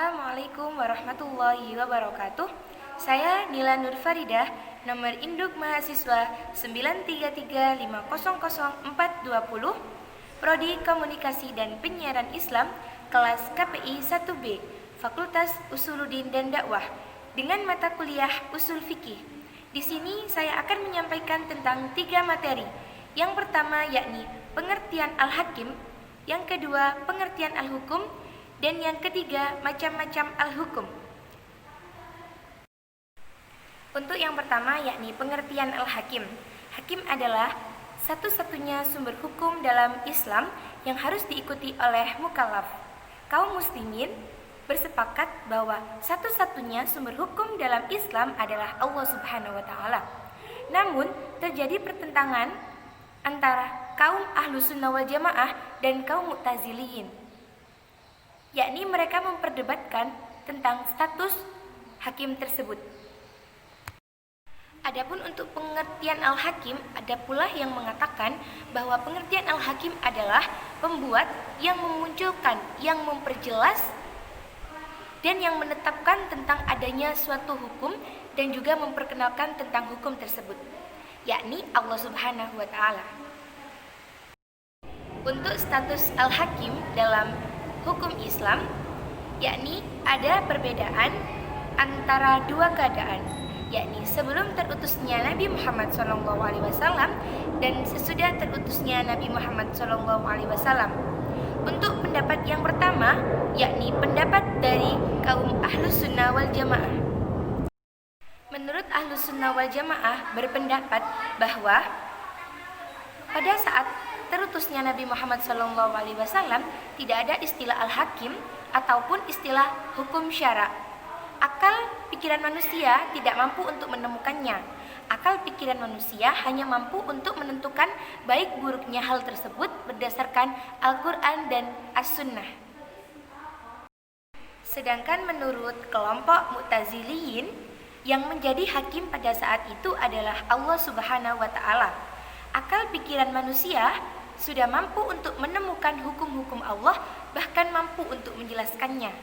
Assalamualaikum warahmatullahi wabarakatuh. Saya Nila Nur Faridah, nomor induk mahasiswa 933500420, Prodi Komunikasi dan Penyiaran Islam, kelas KPI 1B, Fakultas Usuluddin dan Dakwah, dengan mata kuliah Usul Fikih. Di sini saya akan menyampaikan tentang 3 materi. Yang pertama yakni pengertian al-hakim, yang kedua pengertian al-hukum, dan yang ketiga macam-macam al-hukum. Untuk yang pertama yakni pengertian al-hakim. Hakim adalah satu-satunya sumber hukum dalam Islam yang harus diikuti oleh mukallaf. Kaum muslimin bersepakat bahwa satu-satunya sumber hukum dalam Islam adalah Allah Subhanahu wa taala. Namun, terjadi pertentangan antara kaum Ahlus Sunnah wal Jamaah dan kaum Mu'taziliyin, yakni mereka memperdebatkan tentang status hakim tersebut. Adapun untuk pengertian al-hakim, ada pula yang mengatakan bahwa pengertian al-hakim adalah pembuat yang memunculkan, yang memperjelas, dan yang menetapkan tentang adanya suatu hukum dan juga memperkenalkan tentang hukum tersebut, yakni Allah Subhanahu wa taala. Untuk status al-hakim dalam hukum Islam, yakni ada perbedaan antara 2 keadaan, yakni sebelum terutusnya Nabi Muhammad SAW dan sesudah terutusnya Nabi Muhammad SAW. Untuk pendapat yang pertama, yakni pendapat dari kaum Ahlus Sunnah wal Jamaah. Menurut Ahlus Sunnah wal Jamaah berpendapat bahwa pada saat terutusnya Nabi Muhammad SAW tidak ada istilah al-hakim ataupun istilah hukum syara. Akal pikiran manusia tidak mampu untuk menemukannya. Akal pikiran manusia hanya mampu untuk menentukan baik buruknya hal tersebut berdasarkan Al-Quran dan As-Sunnah. Sedangkan menurut kelompok Mu'taziliyin, yang menjadi hakim pada saat itu adalah Allah Subhanahu wa taala. Akal pikiran manusia sudah mampu untuk menemukan hukum-hukum Allah, bahkan mampu untuk menjelaskannya.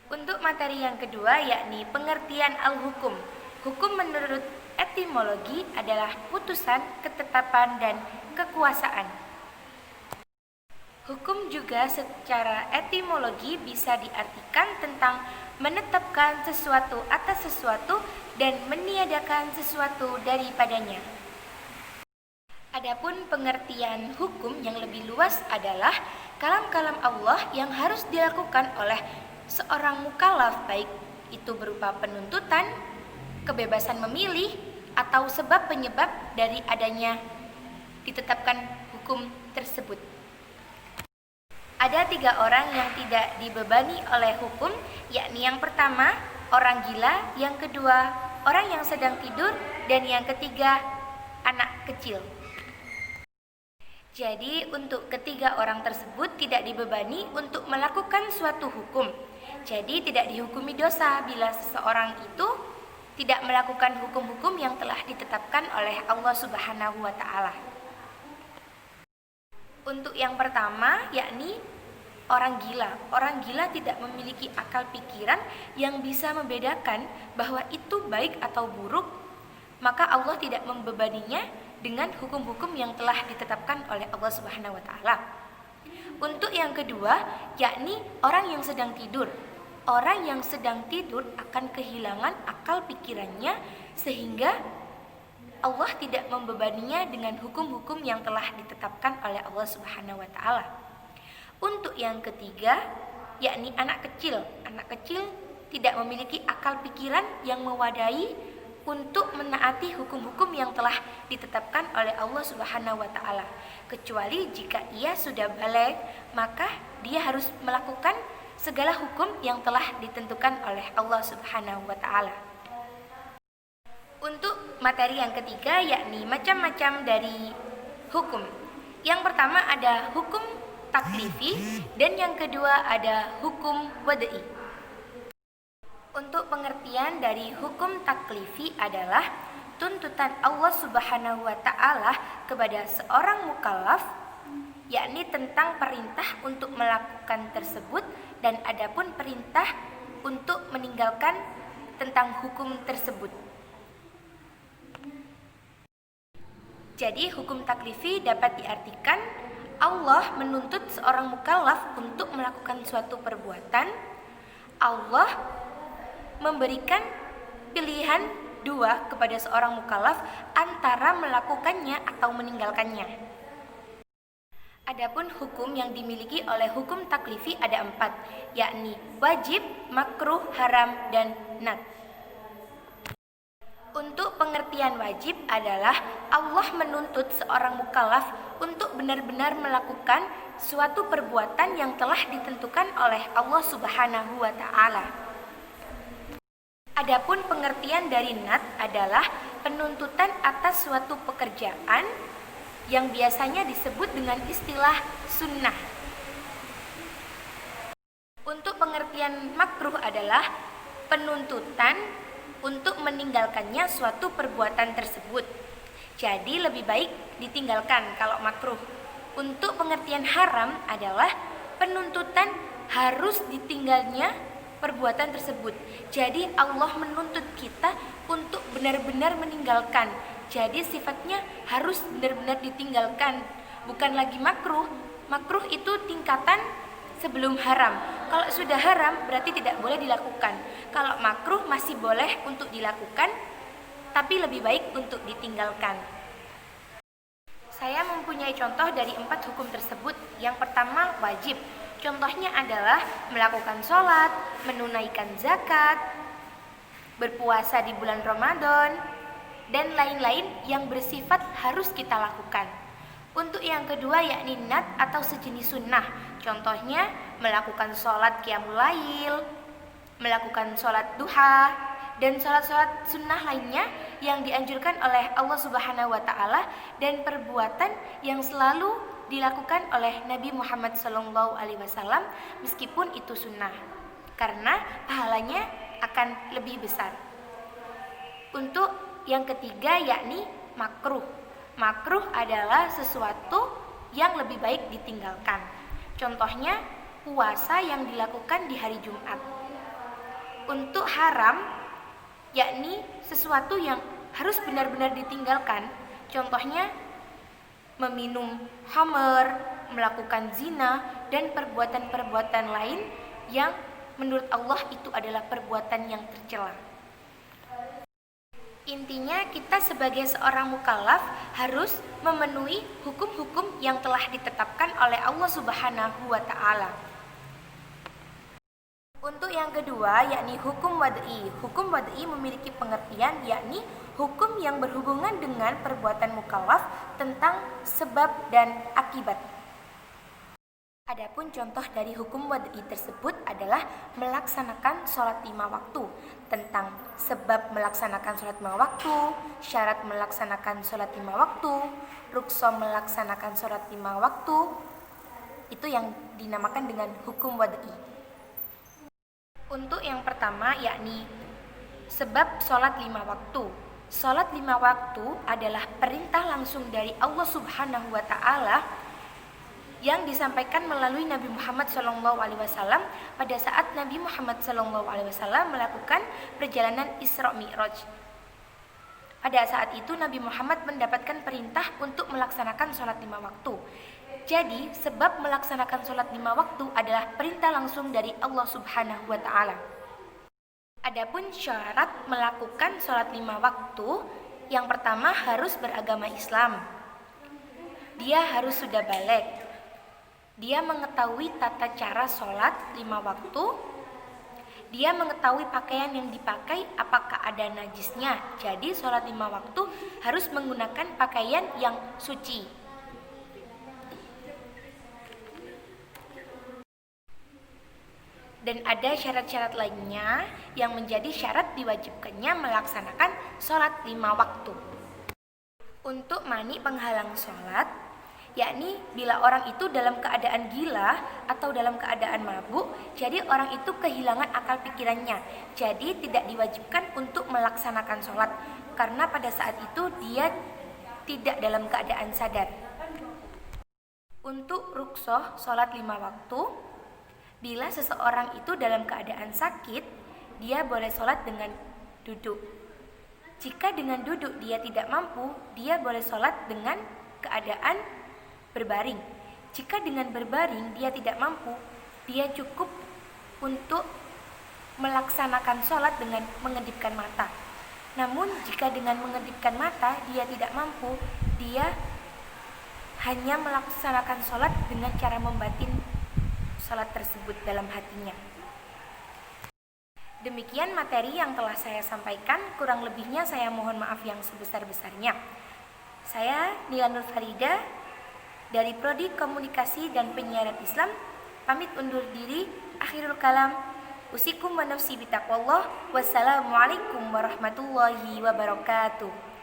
Untuk materi yang kedua yakni pengertian al-hukum. Hukum menurut etimologi adalah putusan, ketetapan, dan kekuasaan. Hukum juga secara etimologi bisa diartikan tentang menetapkan sesuatu atas sesuatu dan meniadakan sesuatu daripadanya. Adapun pengertian hukum yang lebih luas adalah kalam-kalam Allah yang harus dilakukan oleh seorang mukallaf, baik itu berupa penuntutan, kebebasan memilih, atau sebab penyebab dari adanya ditetapkan hukum tersebut. Ada 3 orang yang tidak dibebani oleh hukum, yakni yang pertama orang gila, yang kedua orang yang sedang tidur, dan yang ketiga anak kecil. Jadi untuk ketiga orang tersebut tidak dibebani untuk melakukan suatu hukum. Jadi tidak dihukumi dosa bila seseorang itu tidak melakukan hukum-hukum yang telah ditetapkan oleh Allah Subhanahu wa taala. Untuk yang pertama yakni orang gila. Orang gila tidak memiliki akal pikiran yang bisa membedakan bahwa itu baik atau buruk, maka Allah tidak membebaninya dengan hukum-hukum yang telah ditetapkan oleh Allah Subhanahu wa taala. Untuk yang kedua, yakni orang yang sedang tidur. Orang yang sedang tidur akan kehilangan akal pikirannya sehingga Allah tidak membebaninya dengan hukum-hukum yang telah ditetapkan oleh Allah Subhanahu wa taala. Untuk yang ketiga, yakni anak kecil. Anak kecil tidak memiliki akal pikiran yang mewadai untuk menaati hukum-hukum yang telah ditetapkan oleh Allah Subhanahu wa taala. Kecuali jika ia sudah baligh, maka dia harus melakukan segala hukum yang telah ditentukan oleh Allah Subhanahu wa taala. Untuk materi yang ketiga yakni macam-macam dari hukum. Yang pertama ada hukum taklifi dan yang kedua ada hukum wad'i. Untuk pengertian dari hukum taklifi adalah tuntutan Allah Subhanahu wa taala kepada seorang mukallaf yakni tentang perintah untuk melakukan tersebut, dan adapun perintah untuk meninggalkan tentang hukum tersebut. Jadi hukum taklifi dapat diartikan Allah menuntut seorang mukallaf untuk melakukan suatu perbuatan. Allah memberikan pilihan dua kepada seorang mukallaf antara melakukannya atau meninggalkannya. Adapun hukum yang dimiliki oleh hukum taklifi ada 4, yakni wajib, makruh, haram, dan nat. Untuk pengertian wajib adalah Allah menuntut seorang mukallaf untuk benar-benar melakukan suatu perbuatan yang telah ditentukan oleh Allah Subhanahu wa Ta'ala. Adapun pengertian dari nat adalah penuntutan atas suatu pekerjaan yang biasanya disebut dengan istilah sunnah. Untuk pengertian makruh adalah penuntutan untuk meninggalkannya suatu perbuatan tersebut. Jadi lebih baik ditinggalkan kalau makruh. Untuk pengertian haram adalah penuntutan harus ditinggalnya perbuatan tersebut. Jadi Allah menuntut kita untuk benar-benar meninggalkan. Jadi sifatnya harus benar-benar ditinggalkan, bukan lagi makruh. Makruh itu tingkatan sebelum haram. Kalau sudah haram berarti tidak boleh dilakukan. Kalau makruh masih boleh untuk dilakukan, tapi lebih baik untuk ditinggalkan. Saya mempunyai contoh dari 4 hukum tersebut. Yang pertama wajib. Contohnya adalah melakukan sholat, menunaikan zakat, berpuasa di bulan Ramadan, dan lain-lain yang bersifat harus kita lakukan. Untuk yang kedua yakni nat atau sejenis sunnah. Contohnya melakukan sholat qiyamul lail, melakukan sholat duha, dan sholat-sholat sunnah lainnya yang dianjurkan oleh Allah Subhanahu wa Ta'ala, dan perbuatan yang selalu dilakukan oleh Nabi Muhammad SAW meskipun itu sunnah, karena pahalanya akan lebih besar. Untuk yang ketiga yakni makruh. Makruh adalah sesuatu yang lebih baik ditinggalkan. Contohnya puasa yang dilakukan di hari Jumat. Untuk haram yakni sesuatu yang harus benar-benar ditinggalkan. Contohnya meminum khamr, melakukan zina, dan perbuatan-perbuatan lain yang menurut Allah itu adalah perbuatan yang tercela. Intinya kita sebagai seorang mukallaf harus memenuhi hukum-hukum yang telah ditetapkan oleh Allah Subhanahu wa Ta'ala. Untuk yang kedua yakni hukum wad'i. Hukum wad'i memiliki pengertian yakni hukum yang berhubungan dengan perbuatan mukallaf tentang sebab dan akibat. Adapun contoh dari hukum wad'i tersebut adalah melaksanakan sholat 5 waktu. Tentang sebab melaksanakan sholat 5 waktu, syarat melaksanakan sholat 5 waktu, rukso melaksanakan sholat 5 waktu, itu yang dinamakan dengan hukum wad'i. Untuk yang pertama yakni sebab sholat 5 waktu. Sholat 5 waktu adalah perintah langsung dari Allah Subhanahu wa Ta'ala yang disampaikan melalui Nabi Muhammad SAW pada saat Nabi Muhammad SAW melakukan perjalanan Isra Mi'raj. Pada saat itu Nabi Muhammad mendapatkan perintah untuk melaksanakan sholat 5 waktu. Jadi sebab melaksanakan sholat 5 waktu adalah perintah langsung dari Allah Subhanahu wa Ta'ala. Adapun syarat melakukan sholat 5 waktu, yang pertama harus beragama Islam. Dia harus sudah baligh. Dia mengetahui tata cara sholat 5 waktu. Dia mengetahui pakaian yang dipakai apakah ada najisnya. Jadi sholat 5 waktu harus menggunakan pakaian yang suci. Dan ada syarat-syarat lainnya yang menjadi syarat diwajibkannya melaksanakan sholat 5 waktu. Untuk mani penghalang sholat, yakni bila orang itu dalam keadaan gila atau dalam keadaan mabuk, jadi orang itu kehilangan akal pikirannya, jadi tidak diwajibkan untuk melaksanakan sholat, karena pada saat itu dia tidak dalam keadaan sadar. Untuk ruksoh sholat 5 waktu, bila seseorang itu dalam keadaan sakit, dia boleh sholat dengan duduk. Jika dengan duduk dia tidak mampu, dia boleh sholat dengan keadaan berbaring. Jika dengan berbaring dia tidak mampu, dia cukup untuk melaksanakan sholat dengan mengedipkan mata. Namun jika dengan mengedipkan mata dia tidak mampu, dia hanya melaksanakan sholat dengan cara membatin sholat tersebut dalam hatinya. Demikian materi yang telah saya sampaikan, kurang lebihnya saya mohon maaf yang sebesar-besarnya. Saya Nila Nur Farida dari Prodi Komunikasi dan Penyiaran Islam, pamit undur diri, akhirul kalam, usikum wa nafsi bitaqwallah, wassalamualaikum warahmatullahi wabarakatuh.